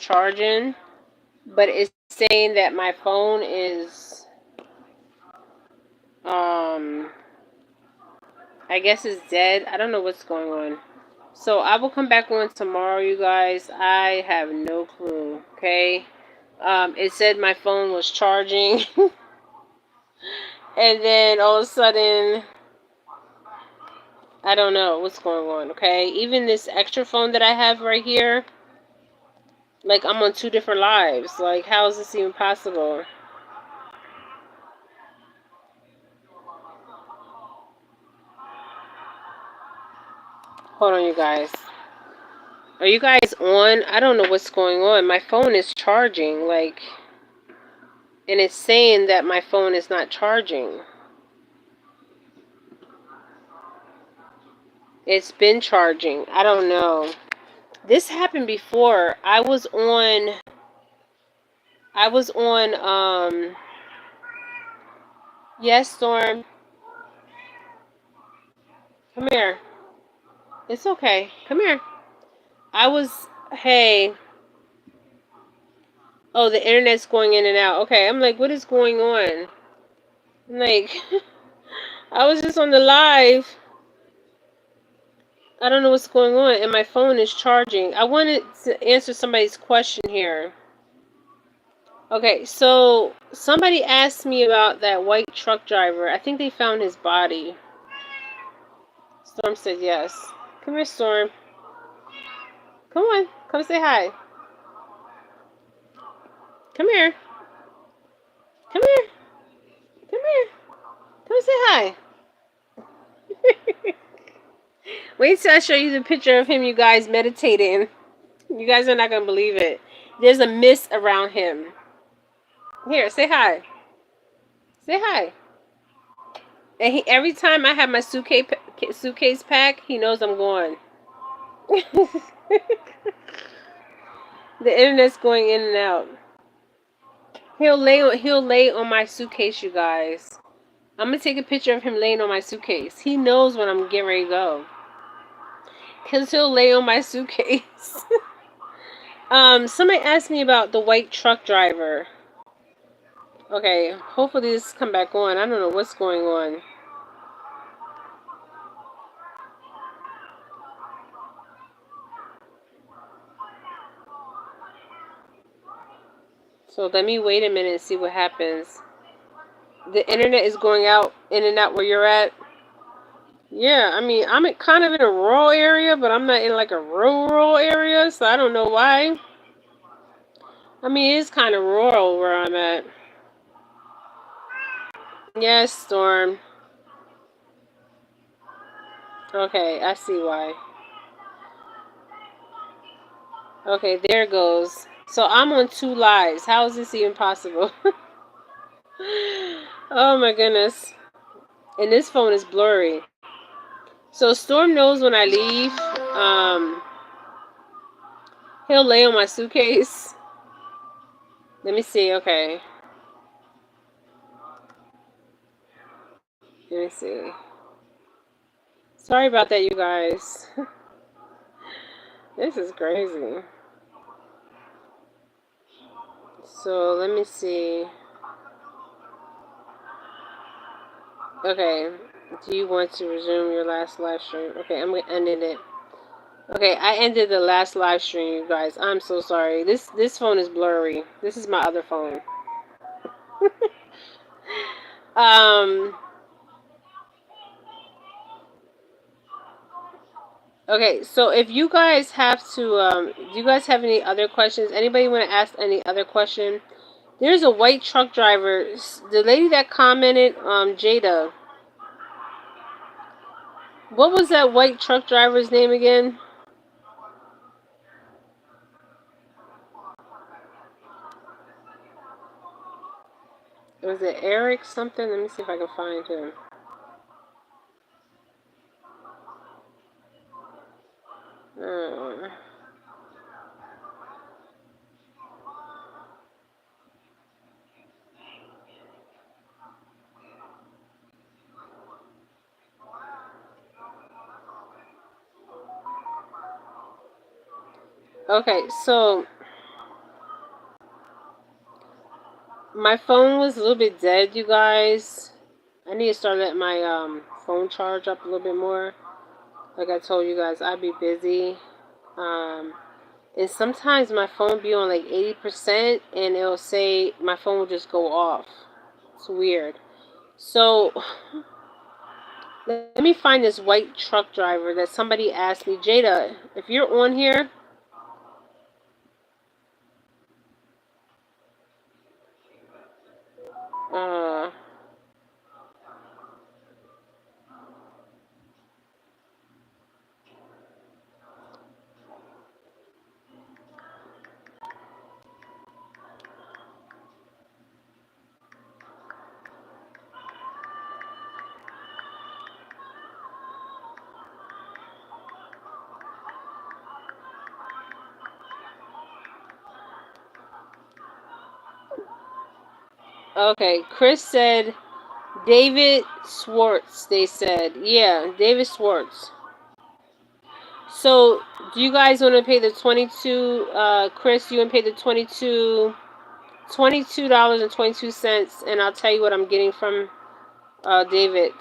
charging, but it's saying that my phone is, I guess it's dead. I don't know what's going on. So I will come back on tomorrow, you guys. I have no clue, okay? It said my phone was charging. And then all of a sudden, I don't know what's going on, okay? Even this extra phone that I have right here, like I'm on 2 different lives. Like, how is this even possible? Hold on, you guys. Are you guys on? I don't know what's going on. My phone is charging, like, and it's saying that my phone is not charging. It's been charging. I don't know. This happened before. Yes, Storm. Come here. It's okay. Come here. Hey. Oh, the internet's going in and out. Okay, I'm like, what is going on? I'm like, I was just on the live. I don't know what's going on, and my phone is charging. I wanted to answer somebody's question here. Okay, so somebody asked me about that white truck driver. I think they found his body. Storm said yes. Come here, Storm. Come on. Come say hi. Come here. Come here. Come here. Come say hi. Wait till I show you the picture of him, you guys, meditating. You guys are not going to believe it. There's a mist around him. Here, say hi. Say hi. And every time I have my suitcase packed, he knows I'm going. The internet's going in and out. He'll lay on my suitcase, you guys. I'm gonna take a picture of him laying on my suitcase. He knows when I'm getting ready to go. Cause he'll lay on my suitcase. Somebody asked me about the white truck driver. Okay, hopefully this come back on. I don't know what's going on. So let me wait a minute and see what happens. The internet is going out in and out where you're at. Yeah, I mean, I'm kind of in a rural area, but I'm not in like a rural area, so I don't know why. I mean, it's kind of rural where I'm at. Yes, Storm. Okay, I see why. Okay, there it goes. So I'm on 2 lives. How is this even possible? Oh my goodness. And this phone is blurry. So Storm knows when I leave, he'll lay on my suitcase. Let me see, okay. Let me see. Sorry about that, you guys. This is crazy. So let me see. Okay. Do you want to resume your last live stream? Okay, I'm gonna end it. Okay, I ended the last live stream, you guys. I'm so sorry. This phone is blurry. This is my other phone. Okay, so if you guys have to, do you guys have any other questions? Anybody want to ask any other question? There's a white truck driver. The lady that commented, Jada. What was that white truck driver's name again? Was it Eric something? Let me see if I can find him. Okay, so My phone was a little bit dead, you guys. I need to start letting my phone charge up a little bit more. Like I told you guys, I'd be busy. Um, and sometimes my phone be on like 80% and it'll say my phone will just go off. It's weird. So let me find this white truck driver that somebody asked me. Jada, if you're on here, uh, okay, Chris said David Schwartz, they said. Yeah, David Schwartz. So, do you guys want to pay the 22, Chris, you want to pay the $22.22, and I'll tell you what I'm getting from David.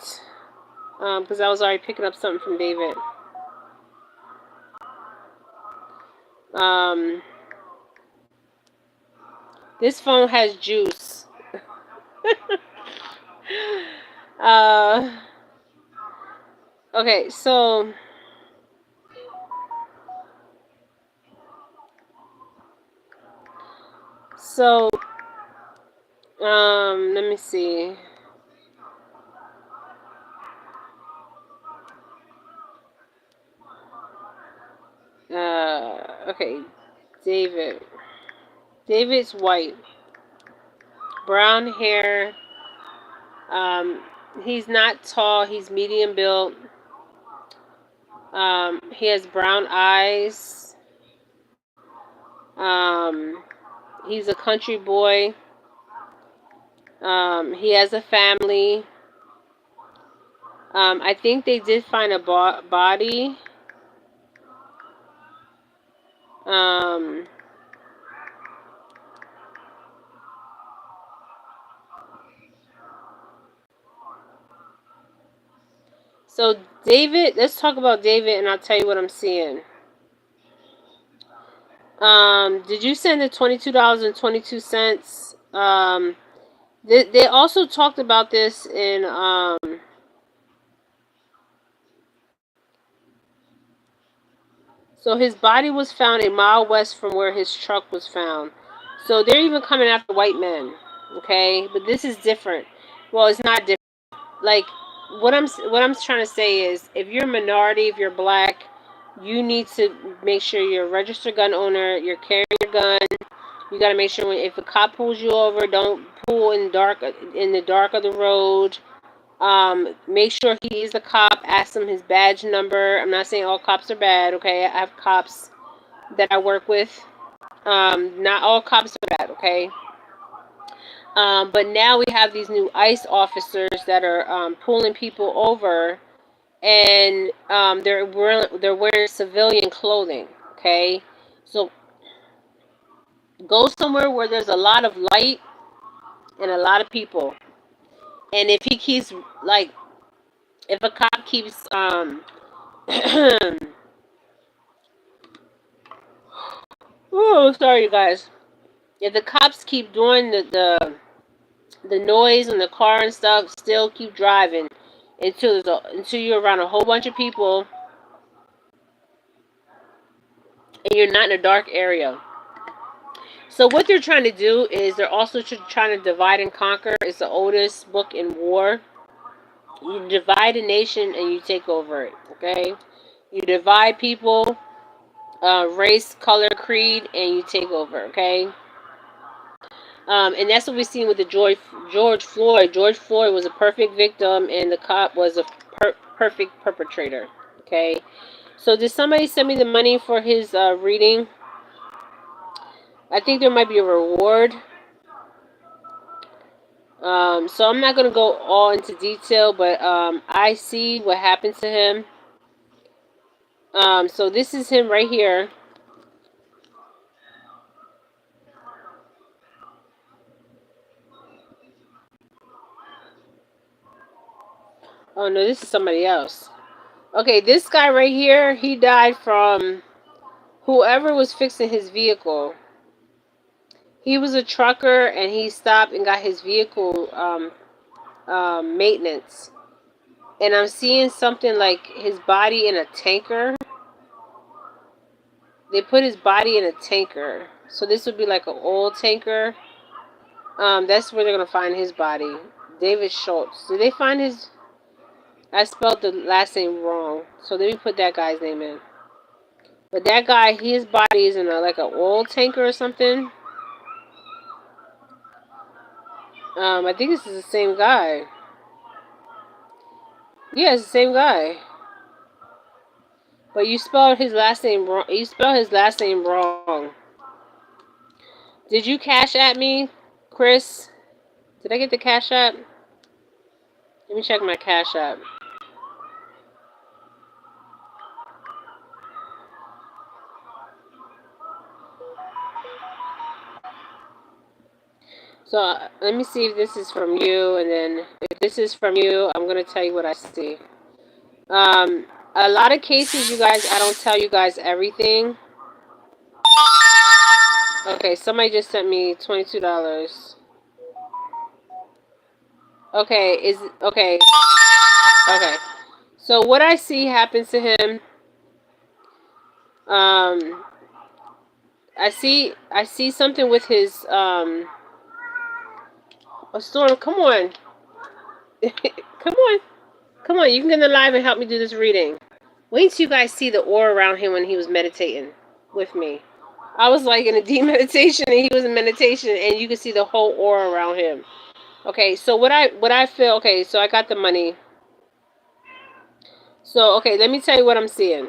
Because I was already picking up something from David. This phone has juice. Okay, so let me see. Okay, David's white, brown hair. He's not tall. He's medium built. He has brown eyes. He's a country boy. He has a family. I think they did find a body. So David, let's talk about David, and I'll tell you what I'm seeing. Did you send the $22.22? They also talked about this in So his body was found a mile west from where his truck was found. So they're even coming after white men, okay? But this is different. Well, it's not different. Like what I'm trying to say is, if you're a minority, if you're black, you need to make sure you're a registered gun owner. You're carrying your gun. You got to make sure if a cop pulls you over, don't pull in the dark of the road. Make sure he is a cop. Ask him his badge number. I'm not saying all cops are bad, okay? I have cops that I work with. Not all cops are bad, okay? But now we have these new ICE officers that are pulling people over, and they're wearing civilian clothing, okay? So go somewhere where there's a lot of light and a lot of people. And if he keeps, like, if a cop keeps oh, sorry, you guys. If the cops keep doing the noise in the car and stuff, still keep driving until you're around a whole bunch of people and you're not in a dark area. So what they're trying to do is they're also trying to divide and conquer. It's the oldest book in war. You divide a nation and you take over it. Okay, you divide people, race, color, creed, and you take over. Okay. And that's what we've seen with the George Floyd. George Floyd was a perfect victim, and the cop was a perfect perpetrator. Okay. So did somebody send me the money for his reading? I think there might be a reward. So I'm not going to go all into detail, but I see what happened to him. So this is him right here. Oh no, this is somebody else. Okay, this guy right here, he died from whoever was fixing his vehicle. He was a trucker and he stopped and got his vehicle maintenance. And I'm seeing something like his body in a tanker. They put his body in a tanker. So this would be like an oil tanker. That's where they're gonna find his body. David Schultz. Did they find his? I spelled the last name wrong. So let me put that guy's name in. But that guy, his body is in a like an oil tanker or something. I think this is the same guy. Yeah, it's the same guy. But you spelled his last name wrong. You spelled his last name wrong. Did you cash at me, Chris? Did I get the cash app? Let me check my cash app. So let me see if this is from you, and then if this is from you, I'm gonna tell you what I see. A lot of cases, you guys, I don't tell you guys everything. Okay, somebody just sent me $22. Okay, okay. Okay. So what I see happens to him. Um, I see something with his a storm. Come on, come on, come on. You can get in the live and help me do this reading. Wait till you guys see the aura around him when he was meditating with me. I was like in a deep meditation and he was in meditation, and you can see the whole aura around him. Okay, so what I feel. Okay, so I got the money. So okay, let me tell you what I'm seeing.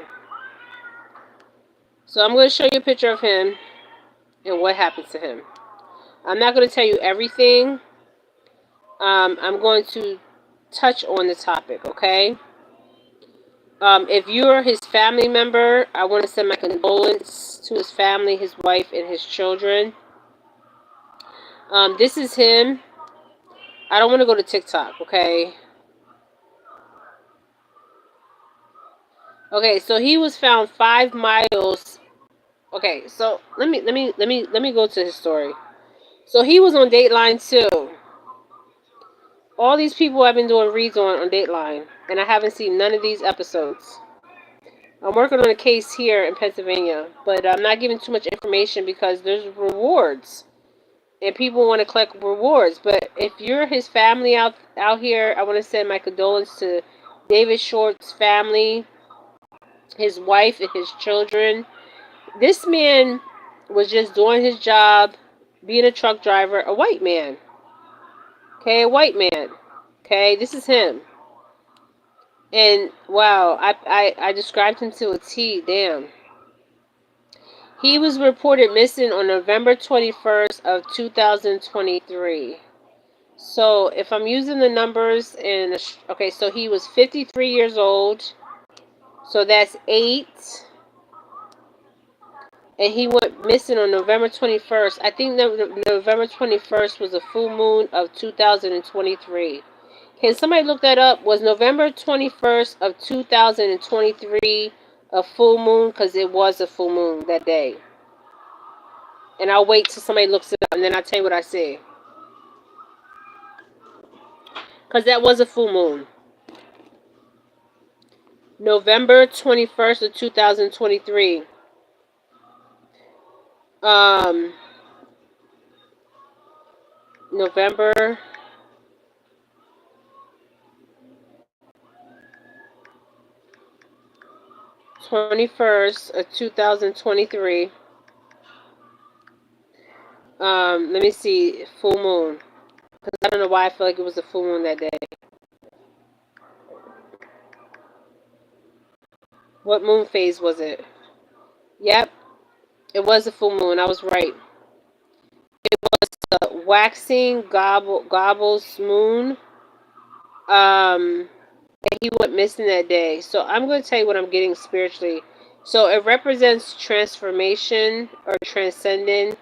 So I'm going to show you a picture of him and what happens to him. I'm not going to tell you everything. I'm going to touch on the topic, okay? If you're his family member, I want to send my condolence to his family, his wife, and his children. This is him. I don't want to go to TikTok, okay? Okay, so he was found 5 miles. Okay, so let me go to his story. So he was on Dateline too. All these people I've been doing reads on Dateline, and I haven't seen none of these episodes. I'm working on a case here in Pennsylvania, but I'm not giving too much information because there's rewards, and people want to collect rewards. But if you're his family out here, I want to send my condolence to David Short's family, his wife, and his children. This man was just doing his job, being a truck driver, a white man. Okay, a white man. Okay, this is him. And wow, I described him to a T. Damn. He was reported missing on November 21st of 2023. So if I'm using the numbers in, okay, so he was 53 years old. So that's 8. And he went missing on November 21st. I think that November 21st was a full moon of 2023. Can somebody look that up? Was November 21st of 2023 a full moon? Because it was a full moon that day. And I'll wait till somebody looks it up, and then I'll tell you what I see. Because that was a full moon. November 21st of 2023. November 21st of 2023. Let me see. Full moon. Because I don't know why I feel like it was a full moon that day. What moon phase was it? Yep. It was a full moon. I was right. It was a waxing gobbles moon. And he went missing that day. So I'm going to tell you what I'm getting spiritually. So it represents transformation or transcending.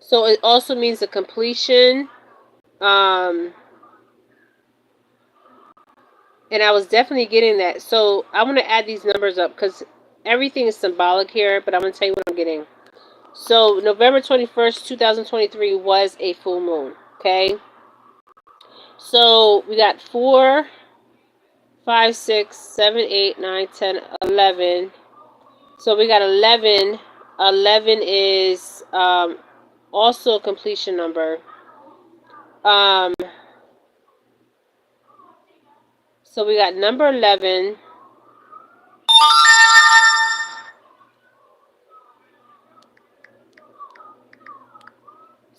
So it also means a completion. Um, and I was definitely getting that. So I'm going to add these numbers up because everything is symbolic here, but I'm going to tell you what I'm getting. So November 21st, 2023 was a full moon. Okay. So we got 4, 5, 6, 7, 8, 9, 10, 11. So we got 11. 11 is also a completion number. Um, so we got number 11.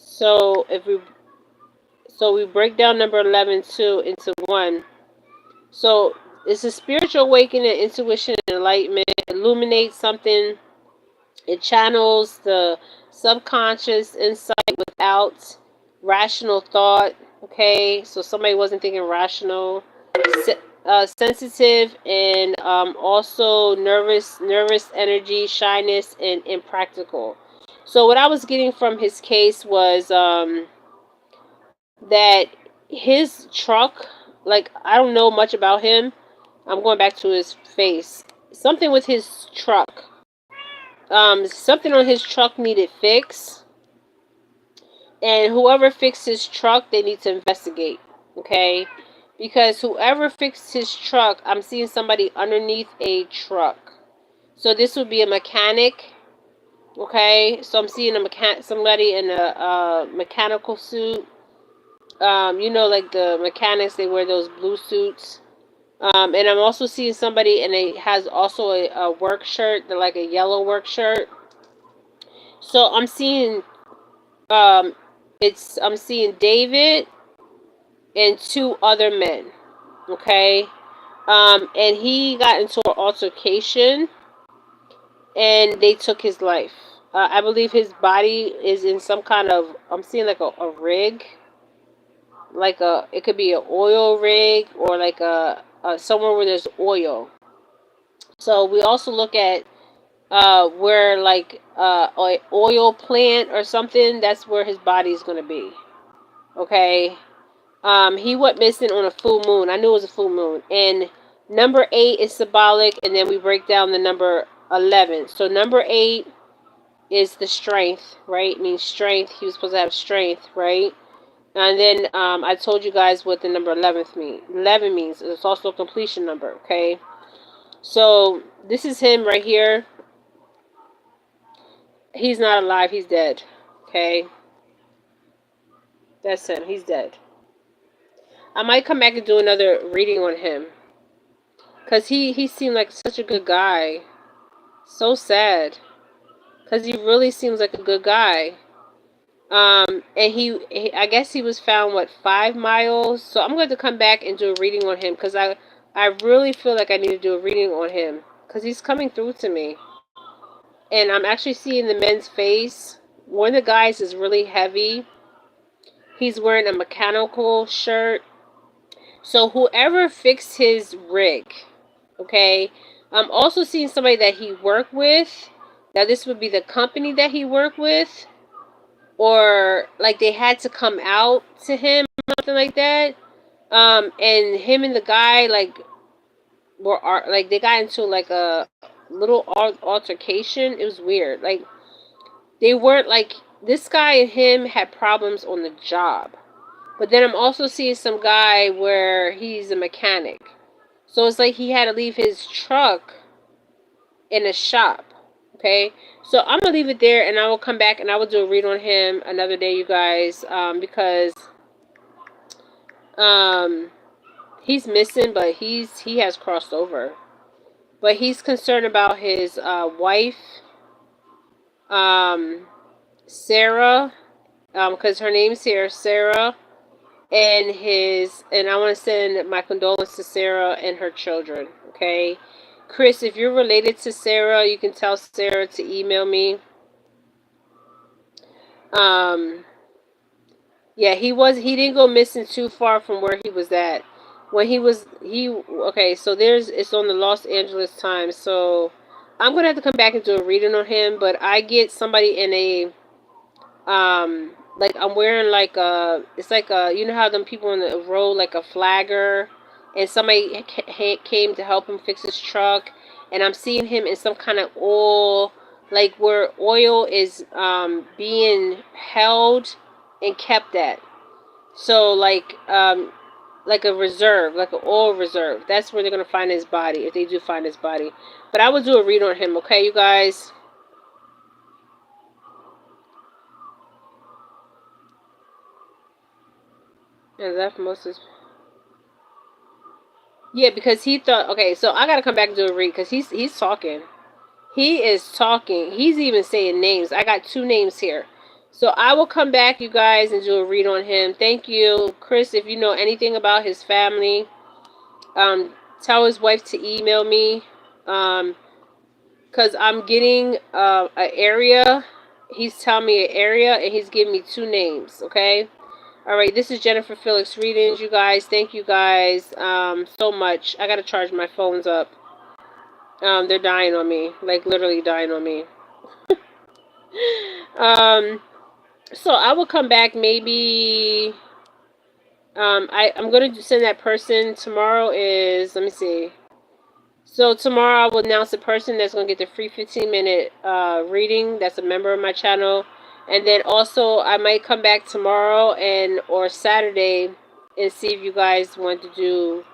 So we break down number 11 too into 1. So it's a spiritual awakening, intuition, and enlightenment. It illuminates something. It channels the subconscious insight without rational thought. Okay, so somebody wasn't thinking rational. Sensitive and also nervous energy, shyness, and impractical. So what I was getting from his case was that his truck, like, I don't know much about him. I'm going back to his face. Something with his truck. Something on his truck needed fix. And whoever fixed his truck, they need to investigate. Okay? Because whoever fixed his truck, I'm seeing somebody underneath a truck. So this would be a mechanic. Okay? So I'm seeing somebody in a mechanical suit. You know, like the mechanics, they wear those blue suits. And I'm also seeing somebody, and it has also a work shirt, like a yellow work shirt. So I'm seeing, I'm seeing David and 2 other men. Okay, and he got into an altercation, and they took his life. I believe his body is in some kind of, I'm seeing like a rig, like it could be an oil rig or like a somewhere where there's oil. So we also look at where like an oil plant or something. That's where his body is going to be. Okay. He went missing on a full moon. I knew it was a full moon. And number 8 is symbolic, and then we break down the number 11. So number 8 is the strength, right? It means strength. He was supposed to have strength, right? And then I told you guys what the number 11 means. It's also a completion number, okay? So this is him right here. He's not alive. He's dead, okay? That's him. He's dead. I might come back and do another reading on him. Because he seemed like such a good guy. So sad. Because he really seems like a good guy. And he I guess he was found, 5 miles? So I'm going to come back and do a reading on him. Because I really feel like I need to do a reading on him. Because he's coming through to me. And I'm actually seeing the men's face. One of the guys is really heavy. He's wearing a mechanical shirt. So whoever fixed his rig, okay, I'm also seeing somebody that he worked with. Now this would be the company that he worked with, or like they had to come out to him, something like that. And him and the guy they got into like a little altercation. It was weird. Like they weren't like, this guy and him had problems on the job. But then I'm also seeing some guy where he's a mechanic. So it's like he had to leave his truck in a shop. Okay? So I'm going to leave it there, and I will come back and I will do a read on him another day, you guys. Because he's missing, but he has crossed over. But he's concerned about his wife, Sarah, because her name's here, Sarah. And I want to send my condolences to Sarah and her children. Okay, Chris, if you're related to Sarah, you can tell Sarah to email me. Yeah, he didn't go missing too far from where he was at. When okay, so it's on the Los Angeles Times. So I'm gonna have to come back and do a reading on him. But I get somebody in a like I'm wearing like a, it's like a, you know how them people in the road like a flagger, and somebody came to help him fix his truck, and I'm seeing him in some kind of oil, like where oil is being held and kept at. So like a reserve, like an oil reserve. That's where they're gonna find his body if they do find his body. But I will do a read on him, okay, you guys. And left most of his... Yeah, because he thought, okay, so I gotta come back and do a read because he's talking. He is talking. He's even saying names. I got 2 names here. So I will come back, you guys, and do a read on him. Thank you, Chris. If you know anything about his family, tell his wife to email me. Because I'm getting an area. He's telling me an area, and he's giving me 2 names. Okay. All right. This is Jennifer Felix readings, you guys. Thank you guys so much. I gotta charge my phones up. They're dying on me, like literally dying on me. So I will come back maybe. I'm gonna send that person tomorrow. Is, let me see. So tomorrow I will announce the person that's gonna get the free 15-minute reading. That's a member of my channel, and then also I might come back tomorrow or Saturday and see if you guys want to do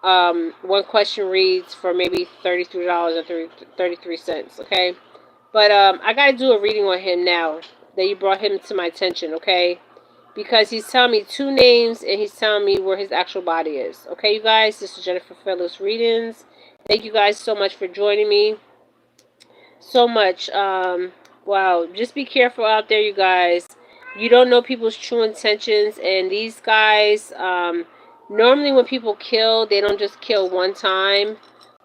one question reads for maybe $33 or 33 cents. Okay. But I gotta do a reading on him now that you brought him to my attention, okay? Because he's telling me 2 names and he's telling me where his actual body is. Okay, you guys, this is Jennifer Fellows Readings. Thank you guys so much for joining me. So much. Wow, just be careful out there, you guys. You don't know people's true intentions, and these guys, normally when people kill, they don't just kill one time.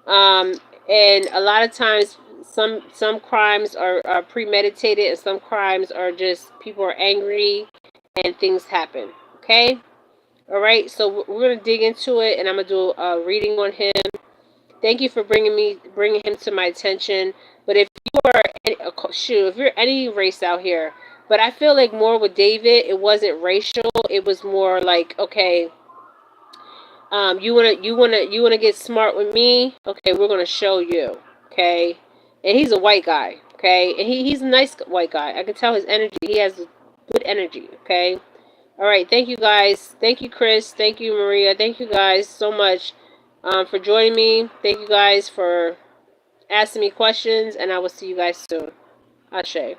And a lot of times some crimes are premeditated, and some crimes are just people are angry and things happen. Okay. All right. So we're gonna dig into it, and I'm gonna do a reading on him. Thank you for bringing him to my attention. But if you are if you're any race out here, but I feel like more with David, it wasn't racial. It was more like, okay, you wanna get smart with me? Okay, we're gonna show you. Okay, and he's a white guy. Okay, and he's a nice white guy. I can tell his energy. He has good energy. Okay. All right. Thank you guys. Thank you, Chris. Thank you, Maria. Thank you guys so much for joining me. Thank you guys for asking me questions, and I will see you guys soon. Ashe.